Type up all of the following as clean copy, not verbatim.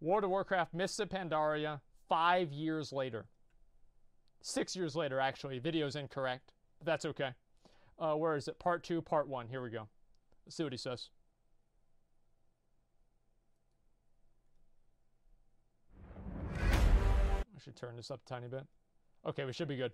World of Warcraft Mists of Pandaria 5 years later. 6 years later, actually. Video's incorrect, but that's okay. Where is it? Part 2, Part 1. Here we go. Let's see what he says. I should turn this up a tiny bit. Okay, we should be good.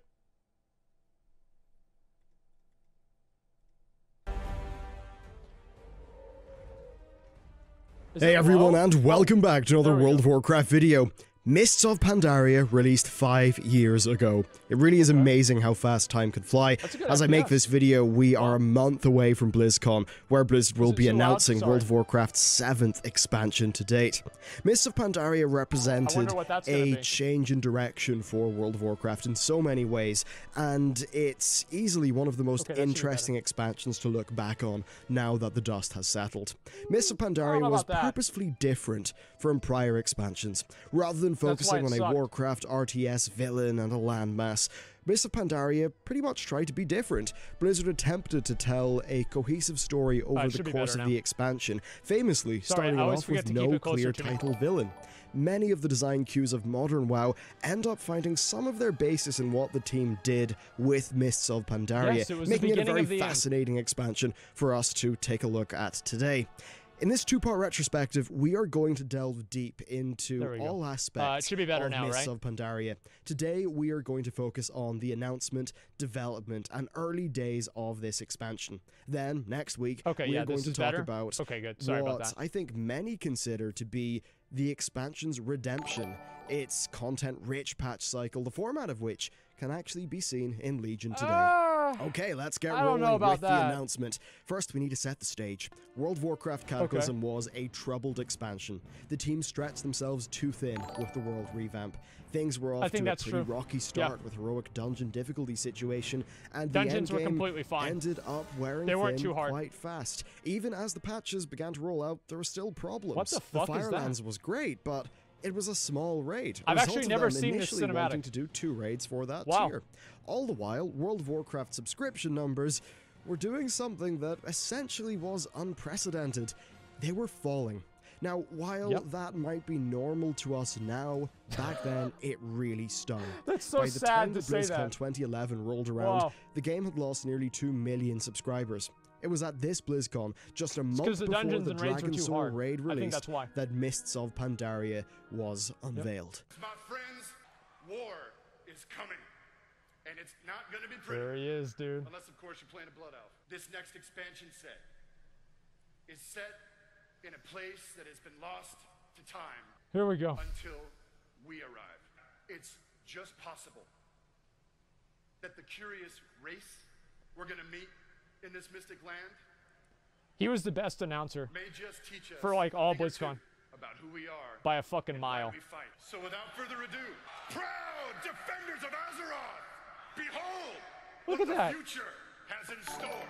Hey everyone, and welcome back to another World of Warcraft video. Mists of Pandaria released 5 years ago. It really is amazing how fast time could fly. As I make this video, we are a month away from BlizzCon, where Blizzard will be announcing World of Warcraft's 7th expansion to date. Mists of Pandaria represented a change in direction for World of Warcraft in so many ways, and it's easily one of the most interesting expansions to look back on now that the dust has settled. Mists of Pandaria was purposefully different from prior expansions. Rather than focusing on a Warcraft RTS villain and a landmass, Mists of Pandaria pretty much tried to be different. Blizzard attempted to tell a cohesive story over the course of the expansion, famously starting off with no clear title villain. Many of the design cues of modern WoW end up finding some of their basis in what the team did with Mists of Pandaria, making it a very fascinating expansion for us to take a look at today. In this two-part retrospective, we are going to delve deep into all aspects of Mists of Pandaria. Today, we are going to focus on the announcement, development, and early days of this expansion. Then, next week, we are going to talk about what I think many consider to be the expansion's redemption, its content-rich patch cycle, the format of which can actually be seen in Legion today. Okay, let's get rolling with the announcement. First, we need to set the stage. World of Warcraft Cataclysm was a troubled expansion. The team stretched themselves too thin with the world revamp. Things were off to a pretty rocky start with heroic dungeon difficulty situation, and the endgame ended up wearing thin quite fast. Even as the patches began to roll out, there were still problems. What the fuck is that? The Firelands was great, but it was a small raid. I've actually never seen this cinematic. Wanting to do 2 raids for that tier. All the while, World of Warcraft subscription numbers were doing something that essentially was unprecedented. They were falling. Now, while that might be normal to us now, back then it really stung. That's so sad to say that. By the time BlizzCon 2011 rolled around, the game had lost nearly 2 million subscribers. It was at this BlizzCon, just a month before the Dragon Soul raid release, that Mists of Pandaria was unveiled. My friends, war is coming. And it's not going to be pretty. There he is, dude. Unless, of course, you're playing a Blood Elf. This next expansion set is set in a place that has been lost to time. Here we go. Until we arrive. It's just possible that the curious race we're going to meet in this mystic land, he was the best announcer may just teach us for like all BlizzCon about who we are by a fucking mile. So without further ado, proud defenders of Azeroth, behold Look what at that. The future has in store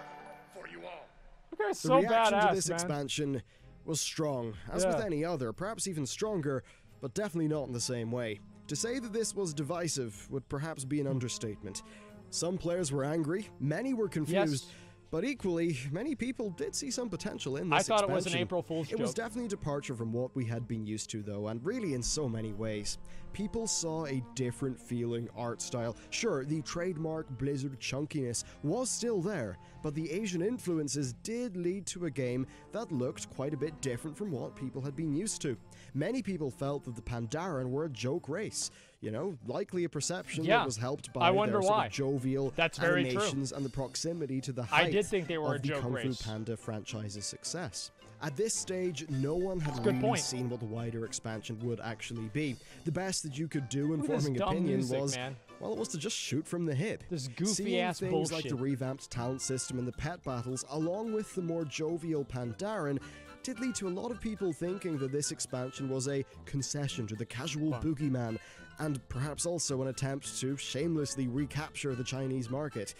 for you all. Look at so the reaction badass, to this expansion was strong, as with any other, perhaps even stronger, but definitely not in the same way. To say that this was divisive would perhaps be an understatement. Some players were angry, many were confused, but equally, many people did see some potential in this expansion. I thought it was an April Fool's joke. It was definitely a departure from what we had been used to, though, and really in so many ways. People saw a different feeling art style. Sure, the trademark Blizzard chunkiness was still there, but the Asian influences did lead to a game that looked quite a bit different from what people had been used to. Many people felt that the Pandaren were a joke race. You know, likely a perception that was helped by their sort of jovial animations and the proximity to the height of the Kung Fu Panda franchise's success. At this stage, no one had really seen what the wider expansion would actually be. The best that you could do in forming opinion was, well, it was to just shoot from the hip. This goofy-ass bullshit. Things like the revamped talent system and the pet battles, along with the more jovial Pandaren, did lead to a lot of people thinking that this expansion was a concession to the casual boogeyman, and perhaps also an attempt to shamelessly recapture the Chinese market.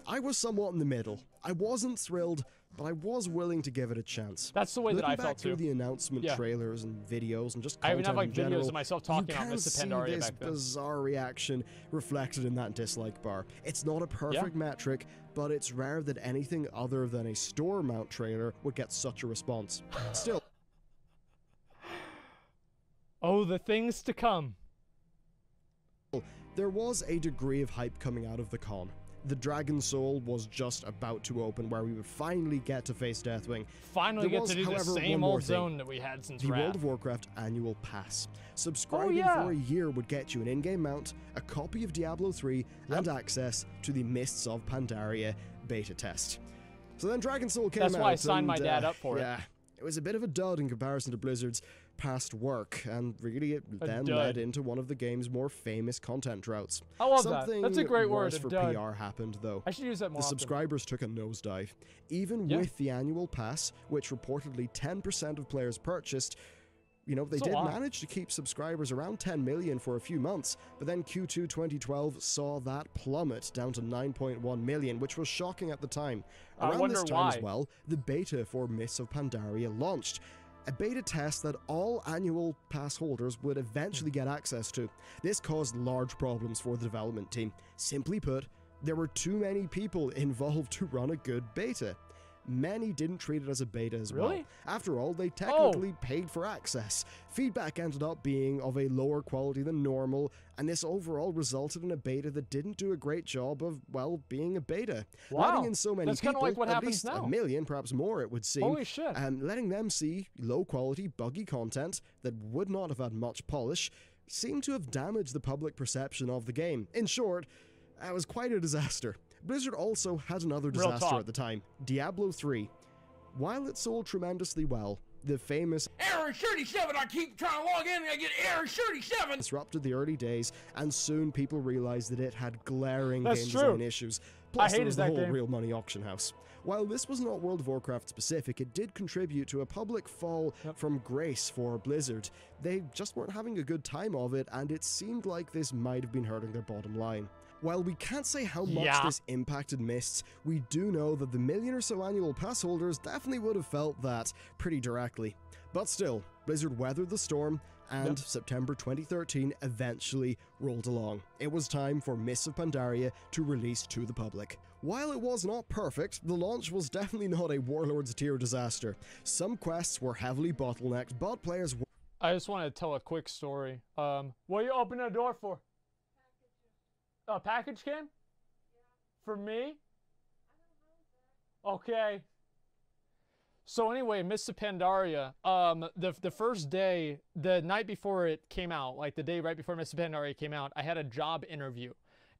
I was somewhat in the middle. I wasn't thrilled, but I was willing to give it a chance. That's the way that I felt too. Looking back through the announcement trailers and videos and just I even content have like in general, videos of myself talking about Mists of Pandaria this back then. bizarre reaction reflected in that dislike bar. It's not a perfect metric, but it's rare that anything other than a store mount trailer would get such a response. Still, Oh, the things to come. There was a degree of hype coming out of the con. The Dragon Soul was just about to open, where we would finally get to face Deathwing. Finally get to do the same old zone that we had since the Wrath. World of Warcraft annual pass. Subscribing for a year would get you an in-game mount, a copy of Diablo 3, and access to the Mists of Pandaria beta test. So then Dragon Soul came out. That's why I signed my dad up for it. Yeah, it was a bit of a dud in comparison to Blizzard's past work, and really it then led into one of the game's more famous content droughts. I love that. That's a great word. Something worse for PR happened, though. I should use that more The often. subscribers took a nosedive. Even with the annual pass, which reportedly 10% of players purchased, you know, they did manage to keep subscribers around 10 million for a few months, but then Q2 2012 saw that plummet down to 9.1 million, which was shocking at the time. Around this time as well, the beta for Mists of Pandaria launched. A beta test that all annual pass holders would eventually get access to. This caused large problems for the development team. Simply put, there were too many people involved to run a good beta. Many didn't treat it as a beta as well. After all, they technically paid for access. Feedback ended up being of a lower quality than normal, and this overall resulted in a beta that didn't do a great job of, well, being a beta. Letting in so many people, like what at happens least now. a million, perhaps more it would seem, Holy shit. letting them see low-quality, buggy content that would not have had much polish, seemed to have damaged the public perception of the game. In short, it was quite a disaster. Blizzard also had another disaster at the time, Diablo 3. While it sold tremendously well, the famous Error 37, I keep trying to log in and I get error 37! disrupted the early days, and soon people realized that it had glaring game design issues. Plus, there was the whole real money auction house. While this was not World of Warcraft specific, it did contribute to a public fall from grace for Blizzard. They just weren't having a good time of it, and it seemed like this might have been hurting their bottom line. While we can't say how much this impacted Mists, we do know that the million or so annual pass holders definitely would have felt that pretty directly. But still, Blizzard weathered the storm, and September 2013 eventually rolled along. It was time for Mists of Pandaria to release to the public. While it was not perfect, the launch was definitely not a Warlords tier disaster. Some quests were heavily bottlenecked, but players were— I just want to tell a quick story. What are you opening the door for? A package came? For me? Okay. So anyway, Mists of Pandaria, the first day, the night before it came out, like the day right before Mists of Pandaria came out, I had a job interview.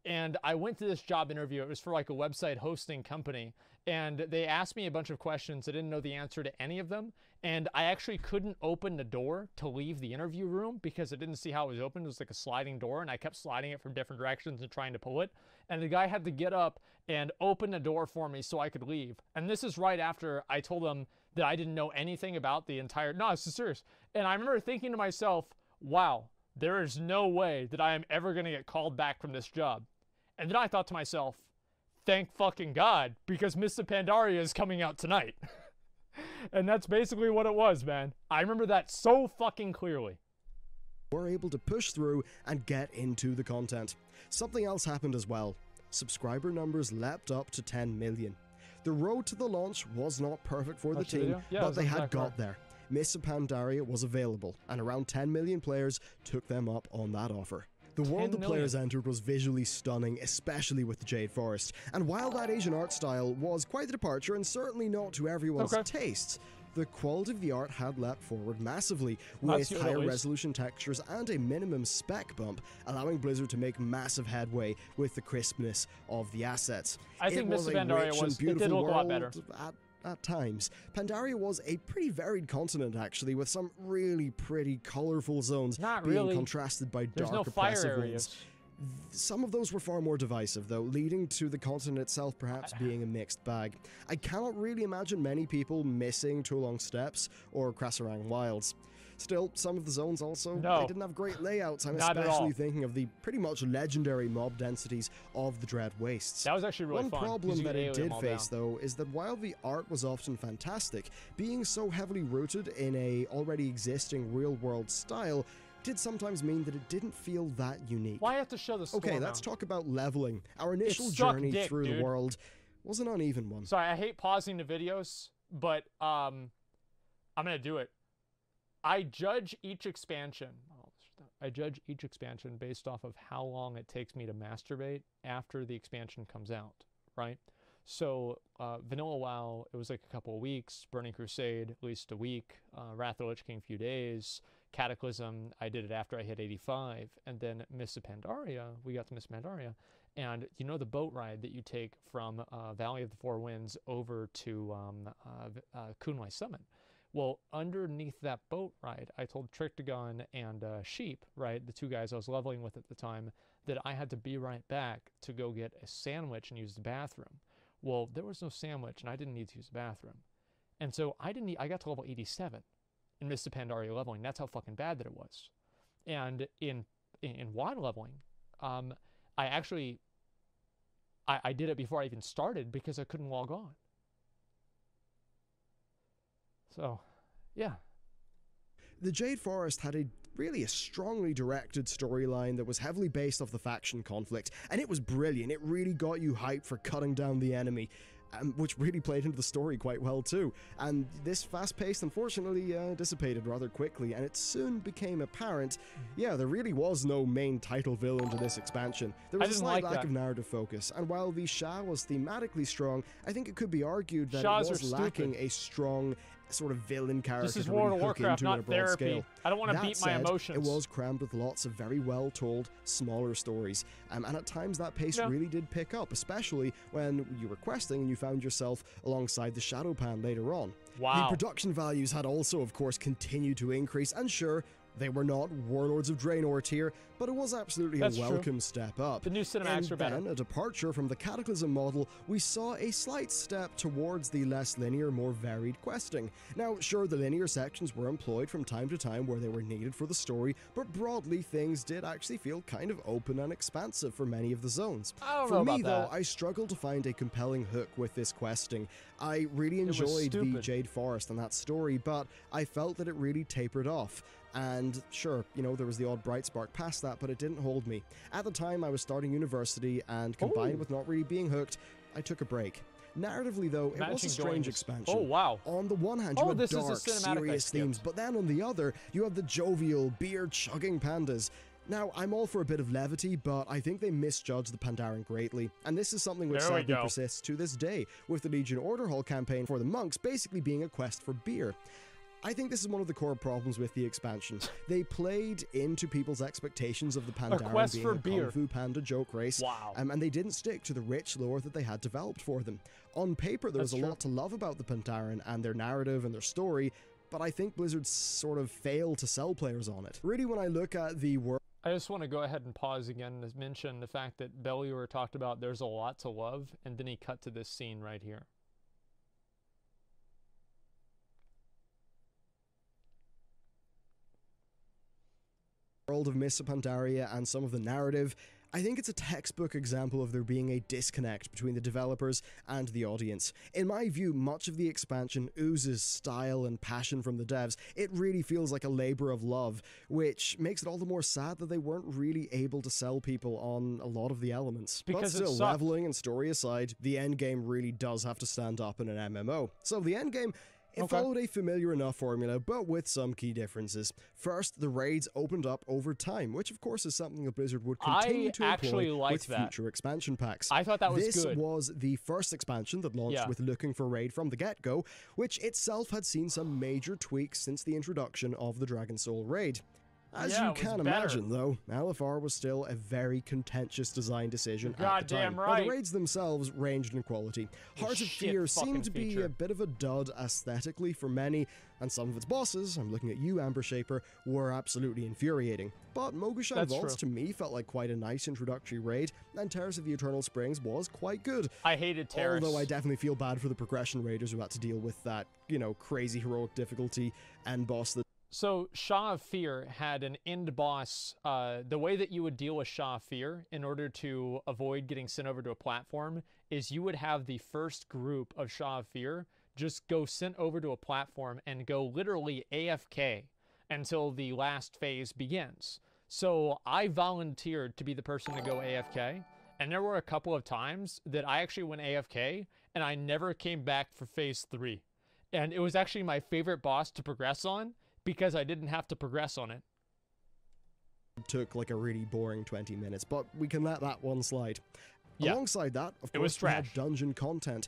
And I went to this job interview. It was for like a website hosting company. And they asked me a bunch of questions. I didn't know the answer to any of them. And I actually couldn't open the door to leave the interview room because I didn't see how it was opened. It was like a sliding door, and I kept sliding it from different directions and trying to pull it. And the guy had to get up and open the door for me so I could leave. And this is right after I told him that I didn't know anything about the entire— no, this is serious. And I remember thinking to myself, wow, there is no way that I am ever going to get called back from this job. And then I thought to myself, thank fucking God, because Mists of Pandaria is coming out tonight. And that's basically what it was, man. I remember that so fucking clearly. Were able to push through and get into the content. Something else happened as well. Subscriber numbers leapt up to 10 million. The road to the launch was not perfect for the team, but they had got there. Mists of Pandaria was available, and around 10 million players took them up on that offer. The world the players entered was visually stunning, especially with the Jade Forest, and while that Asian art style was quite the departure and certainly not to everyone's tastes, the quality of the art had leapt forward massively, with higher resolution textures and a minimum spec bump, allowing Blizzard to make massive headway with the crispness of the assets. I think Mists of Pandaria it did look a lot better. At times. Pandaria was a pretty varied continent, actually, with some really pretty colorful zones being contrasted by dark, oppressive ones. Some of those were far more divisive, though, leading to the continent itself perhaps being a mixed bag. I cannot really imagine many people missing Tulong Steppes or Krasarang Wilds. Still, some of the zones also, they didn't have great layouts. I'm especially thinking of the pretty much legendary mob densities of the Dread Wastes. That was actually really fun. One problem that it did face, though, is that while the art was often fantastic, being so heavily rooted in a already existing real-world style did sometimes mean that it didn't feel that unique. Why have to show the Okay, let's talk about leveling. Our initial journey through the world was an uneven one. Sorry, I hate pausing the videos, but I'm gonna do it. I judge each expansion. I judge each expansion based off of how long it takes me to masturbate after the expansion comes out, right? So Vanilla WoW, it was like a couple of weeks. Burning Crusade, at least a week. Wrath of the Lich King, a few days. Cataclysm, I did it after I hit 85. And then Mists of Pandaria, we got to Mists of Pandaria. And you know the boat ride that you take from Valley of the Four Winds over to Kunlai Summit? Well, underneath that boat ride, I told Trictagon and Sheep, right, the two guys I was leveling with at the time, that I had to be right back to go get a sandwich and use the bathroom. Well, there was no sandwich, and I didn't need to use the bathroom. And so I got to level 87 in Mists of Pandaria leveling. That's how fucking bad that it was. And in WoD leveling, I did it before I even started because I couldn't log on. So, yeah. The Jade Forest had really a strongly directed storyline that was heavily based off the faction conflict, and it was brilliant. It really got you hyped for cutting down the enemy, which really played into the story quite well too. And this fast pace unfortunately dissipated rather quickly, and it soon became apparent, yeah, there really was no main title villain to this expansion. There was a slight lack of narrative focus, and while the Shah was thematically strong, I think it could be argued that it was lacking a strong sort of villain character. This is to World really of Warcraft, not therapy. Scale. I don't want to beat my emotions. It was crammed with lots of very well-told, smaller stories, and at times that pace really did pick up, especially when you were questing and you found yourself alongside the Shadowpan later on. Wow. The production values had also, of course, continued to increase, and sure, they were not Warlords of Draenor tier, but it was absolutely a welcome step up. The new cinematics were better. And then, a departure from the Cataclysm model, we saw a slight step towards the less linear, more varied questing. Now, sure, the linear sections were employed from time to time where they were needed for the story, but broadly, things did actually feel kind of open and expansive for many of the zones. For me, though, I struggled to find a compelling hook with this questing. I really enjoyed the Jade Forest and that story, but I felt that it really tapered off. And sure, you know, there was the odd bright spark past that, but it didn't hold me. At the time, I was starting university, and combined with not really being hooked, I took a break. Narratively, though, it was a strange expansion. Oh, wow. On the one hand, you have dark, serious themes, but then on the other, you have the jovial, beer-chugging pandas. Now, I'm all for a bit of levity, but I think they misjudged the Pandaren greatly, and this is something which sadly persists to this day, with the Legion Order Hall campaign for the monks basically being a quest for beer. I think this is one of the core problems with the expansion. They played into people's expectations of the Pandaren being a Kung Fu Panda joke race, and they didn't stick to the rich lore that they had developed for them. On paper, there was a lot to love about the Pandaren and their narrative and their story, but I think Blizzard sort of failed to sell players on it. Really, when I look at the world... I just want to go ahead and pause again to mention the fact that Bellior talked about there's a lot to love, and then he cut to this scene right here. World of Mists of Pandaria and some of the narrative, I think it's a textbook example of there being a disconnect between the developers and the audience. In my view, much of the expansion oozes style and passion from the devs. It really feels like a labor of love, which makes it all the more sad that they weren't really able to sell people on a lot of the elements. Because but still, leveling and story aside, the endgame really does have to stand up in an MMO. So the endgame... It followed a familiar enough formula, but with some key differences. First, the raids opened up over time, which of course is something that Blizzard would continue to employ with future expansion packs. I thought that was good. This was the first expansion that launched with Looking for Raid from the get-go, which itself had seen some major tweaks since the introduction of the Dragon Soul raid. As you can imagine, though, LFR was still a very contentious design decision at the time. While the raids themselves ranged in quality, Heart of Fear seemed to be a bit of a dud aesthetically for many, and some of its bosses, I'm looking at you, Amber Shaper, were absolutely infuriating. But Mogushan Vaults to me felt like quite a nice introductory raid, and Terrace of the Eternal Springs was quite good. I hated Terrace. Although I definitely feel bad for the progression raiders who had to deal with that, you know, crazy heroic difficulty and boss that... So, Shah of Fear had an end boss. The way that you would deal with Shah of Fear in order to avoid getting sent over to a platform is you would have the first group of Shah of Fear just go sent over to a platform and go literally AFK until the last phase begins. So, I volunteered to be the person to go AFK, and there were a couple of times that I actually went AFK, and I never came back for phase 3. And it was actually my favorite boss to progress on, because I didn't have to progress on it. took like a really boring 20 minutes, but we can let that one slide. Yeah. Alongside that, of course, we had dungeon content,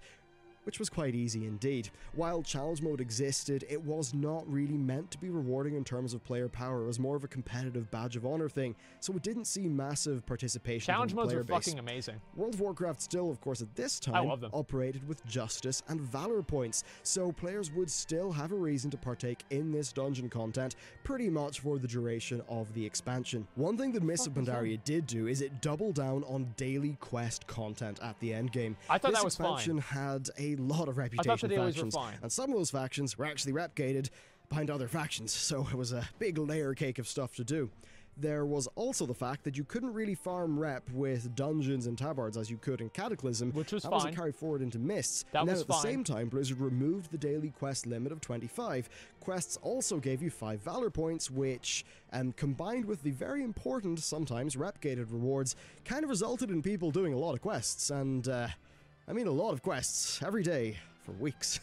which was quite easy indeed. While challenge mode existed, it was not really meant to be rewarding in terms of player power. It was more of a competitive badge of honor thing, so it didn't see massive participation Challenge from the modes player are base. fucking amazing. World of Warcraft still, of course, at this time, operated with justice and valor points, so players would still have a reason to partake in this dungeon content pretty much for the duration of the expansion. One thing that Mists of Pandaria did do is it doubled down on daily quest content at the endgame. I thought this that was expansion fine. had a lot of reputation factions, and some of those factions were actually replicated behind other factions, so it was a big layer cake of stuff to do. There was also the fact that you couldn't really farm rep with dungeons and tabards as you could in Cataclysm, which was that fine. wasn't carried forward into Mists. That and then was at the fine. same time, Blizzard removed the daily quest limit of 25. Quests also gave you 5 valor points, which, combined with the very important, sometimes rep-gated rewards, kind of resulted in people doing a lot of quests, and I mean a lot of quests, every day, for weeks.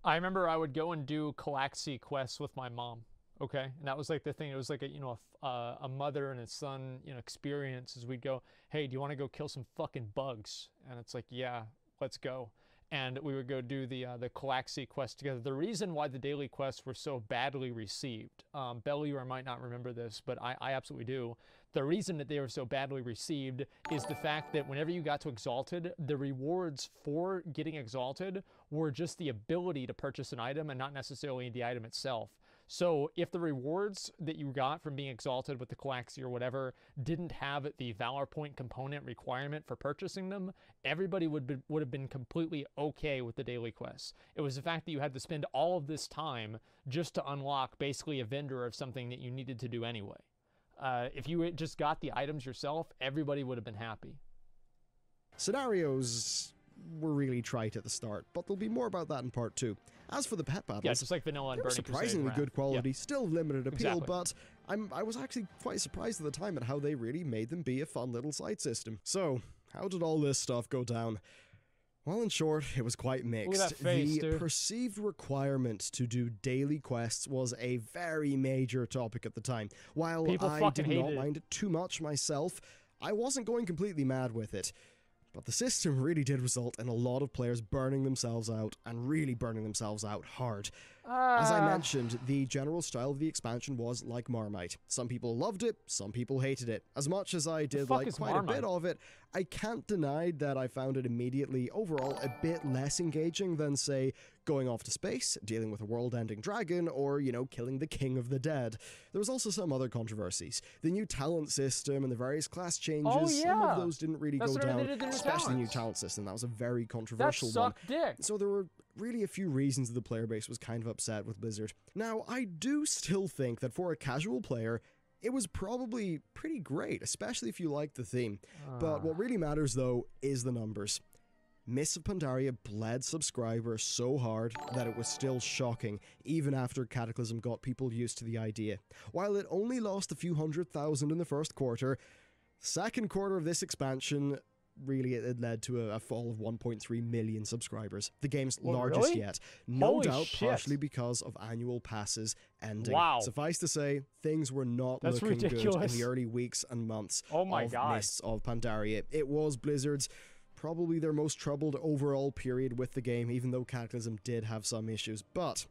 I remember I would go and do Calaxy quests with my mom, okay? And that was like the thing. It was like a mother and a son, experience as we'd go, hey, do you want to go kill some fucking bugs? And it's like, yeah, let's go. And we would go do the Calaxy quest together. The reason why the daily quests were so badly received, Bellier might not remember this, but I absolutely do. The reason that they were so badly received is the fact that whenever you got to Exalted, the rewards for getting Exalted were just the ability to purchase an item and not necessarily the item itself. So if the rewards that you got from being Exalted with the Calaxy or whatever didn't have the Valor Point component requirement for purchasing them, everybody would have been completely okay with the daily quests. It was the fact that you had to spend all of this time just to unlock basically a vendor of something that you needed to do anyway. If you just got the items yourself, everybody would have been happy. Scenarios were really trite at the start, but there'll be more about that in part 2. As for the pet battles, yeah, just like vanilla and they were Burning surprisingly good quality, still limited appeal, Exactly. but I was actually quite surprised at the time at how they really made them be a fun little side system. So, how did all this stuff go down? Well, in short, it was quite mixed. Look at that face, the dude. perceived requirement to do daily quests was a very major topic at the time. While People I fucking did not hated it. mind it too much myself, I wasn't going completely mad with it. But the system really did result in a lot of players burning themselves out, and really burning themselves out hard. As I mentioned, the general style of the expansion was like Marmite. Some people loved it, some people hated it. As much as I did like quite a bit of it, I can't deny that I found it immediately, overall, a bit less engaging than, say, going off to space, dealing with a world-ending dragon, or, killing the king of the dead. There was also some other controversies. The new talent system and the various class changes, some of those didn't really go down, especially the new talent system. That was a very controversial one. Dick. So there were really a few reasons the player base was kind of upset with Blizzard. Now, I do still think that for a casual player, it was probably pretty great, especially if you liked the theme. But what really matters, though, is the numbers. Mists of Pandaria bled subscribers so hard that it was still shocking, even after Cataclysm got people used to the idea. While it only lost a few 100,000 in the first quarter, second quarter of this expansion, really it led to a fall of 1.3 million subscribers, the game's largest yet. No Holy doubt shit. partially because of annual passes ending. Wow. Suffice to say, things were not That's looking good in ridiculous. the early weeks and months Oh my of God. Mists of Pandaria. It was Blizzard's probably their most troubled overall period with the game, even though Cataclysm did have some issues. But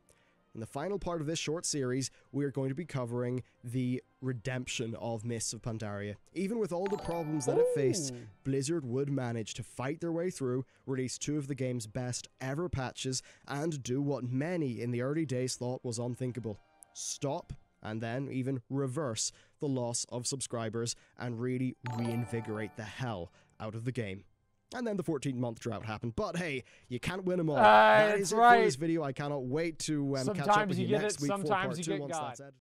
in the final part of this short series, we are going to be covering the redemption of Mists of Pandaria. Even with all the problems that it faced, Blizzard would manage to fight their way through, release 2 of the game's best ever patches, and do what many in the early days thought was unthinkable. Stop, and then even reverse, the loss of subscribers, and really reinvigorate the hell out of the game. And then the 14-month drought happened. But hey, you can't win them all. That is it for this video. I cannot wait to catch up with you next week for part 2 once that's edited.